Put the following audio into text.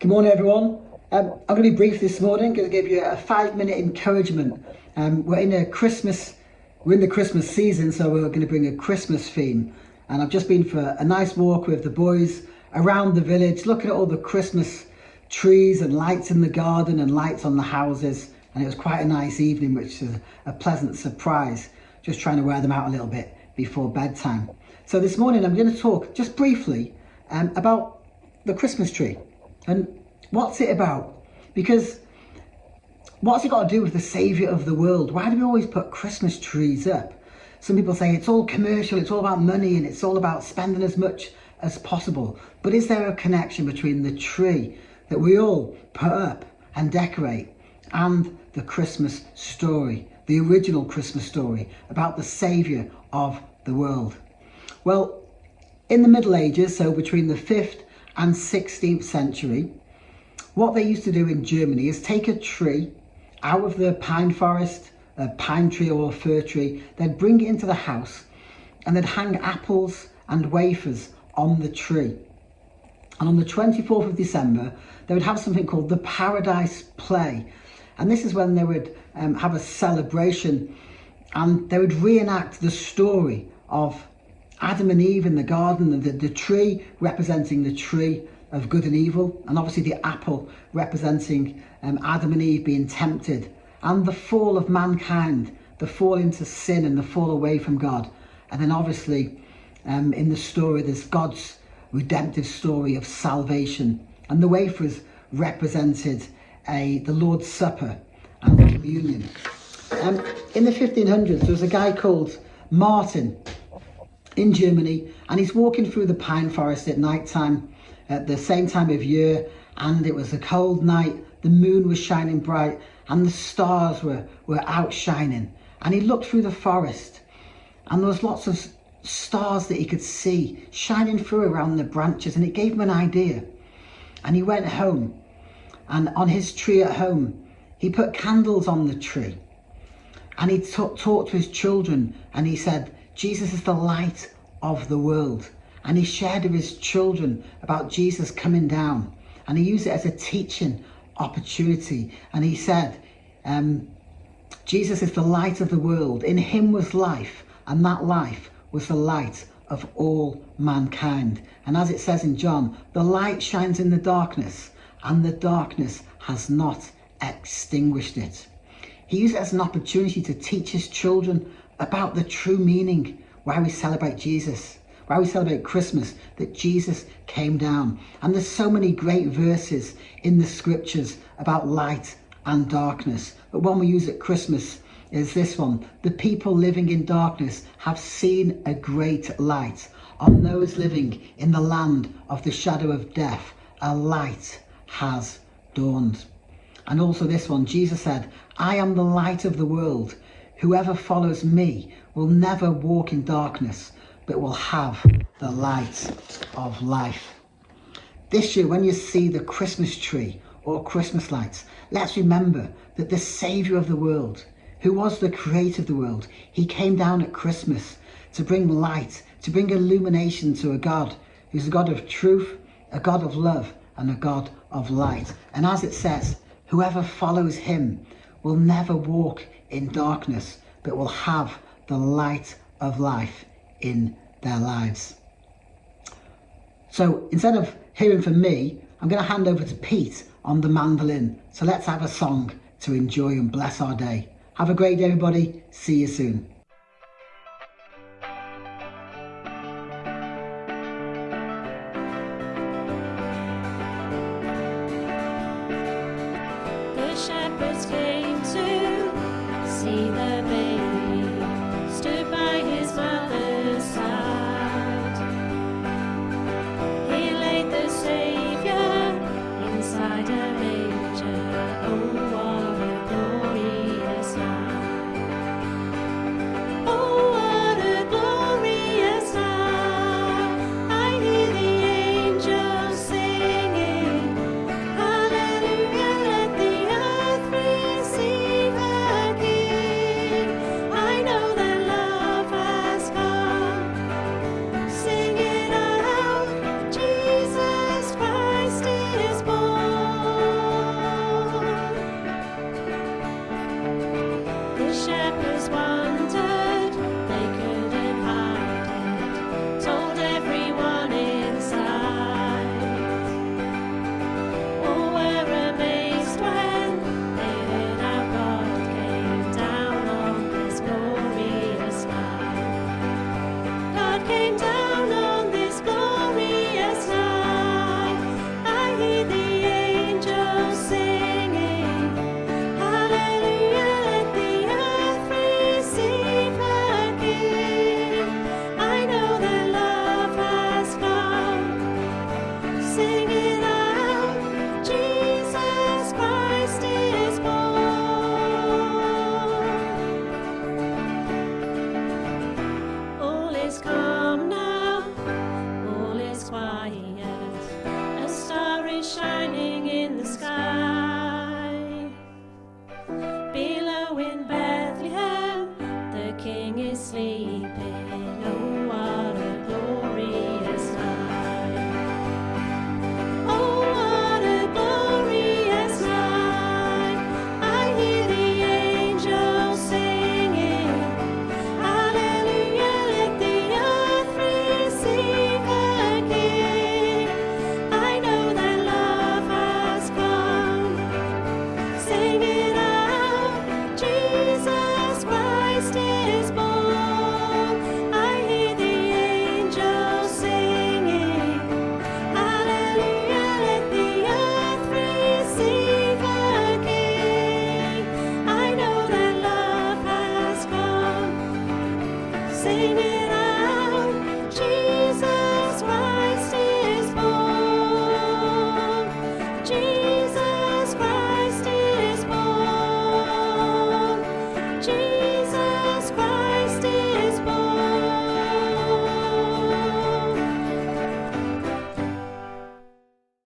Good morning, everyone. I'm going to be brief this morning. I'm going to give you a 5-minute encouragement. We're in the Christmas season, so we're going to bring a Christmas theme. And I've just been for a nice walk with the boys around the village, looking at all the Christmas trees and lights in the garden and lights on the houses. And it was quite a nice evening, which is a pleasant surprise. Just trying to wear them out a little bit before bedtime. So this morning I'm going to talk just briefly about the Christmas tree. And what's it about? Because what's it got to do with the Saviour of the world? Why do we always put Christmas trees up? Some people say it's all commercial, it's all about money, and it's all about spending as much as possible. But is there a connection between the tree that we all put up and decorate and the Christmas story, the original Christmas story about the Saviour of the world? Well, in the Middle Ages, so between the 5th and 16th century, what they used to do in Germany is take a tree out of the pine forest, a pine tree or a fir tree, they'd bring it into the house and they'd hang apples and wafers on the tree. And on the 24th of December, they would have something called the Paradise Play. And this is when they would have a celebration and they would reenact the story of Adam and Eve in the garden, and the tree representing the tree of good and evil, and obviously the apple representing Adam and Eve being tempted, and the fall of mankind, the fall into sin and the fall away from God. And then obviously in the story there's God's redemptive story of salvation, and the wafers represented the Lord's Supper and the communion. In the 1500s there was a guy called Martin in Germany, and he's walking through the pine forest at night time, at the same time of year, and it was a cold night, the moon was shining bright and the stars were outshining, and he looked through the forest and there was lots of stars that he could see shining through around the branches, and it gave him an idea. And he went home, and on his tree at home he put candles on the tree, and he talked to his children, and he said, Jesus is the light of the world. And he shared with his children about Jesus coming down. And he used it as a teaching opportunity. And he said, Jesus is the light of the world. In him was life, and that life was the light of all mankind. And as it says in John, the light shines in the darkness, and the darkness has not extinguished it. He used it as an opportunity to teach his children about the true meaning, why we celebrate Jesus, why we celebrate Christmas, that Jesus came down. And there's so many great verses in the scriptures about light and darkness. But one we use at Christmas is this one: the people living in darkness have seen a great light. On those living in the land of the shadow of death, a light has dawned. And also this one, Jesus said, I am the light of the world. Whoever follows me will never walk in darkness, but will have the light of life. This year, when you see the Christmas tree or Christmas lights, let's remember that the Saviour of the world, who was the creator of the world, he came down at Christmas to bring light, to bring illumination to a God who's a God of truth, a God of love, and a God of light. And as it says, whoever follows him will never walk in darkness, but will have the light of life in their lives. So instead of hearing from me, I'm going to hand over to Pete on the mandolin. So let's have a song to enjoy and bless our day. Have a great day, everybody. See you soon. The shepherds came to see the baby.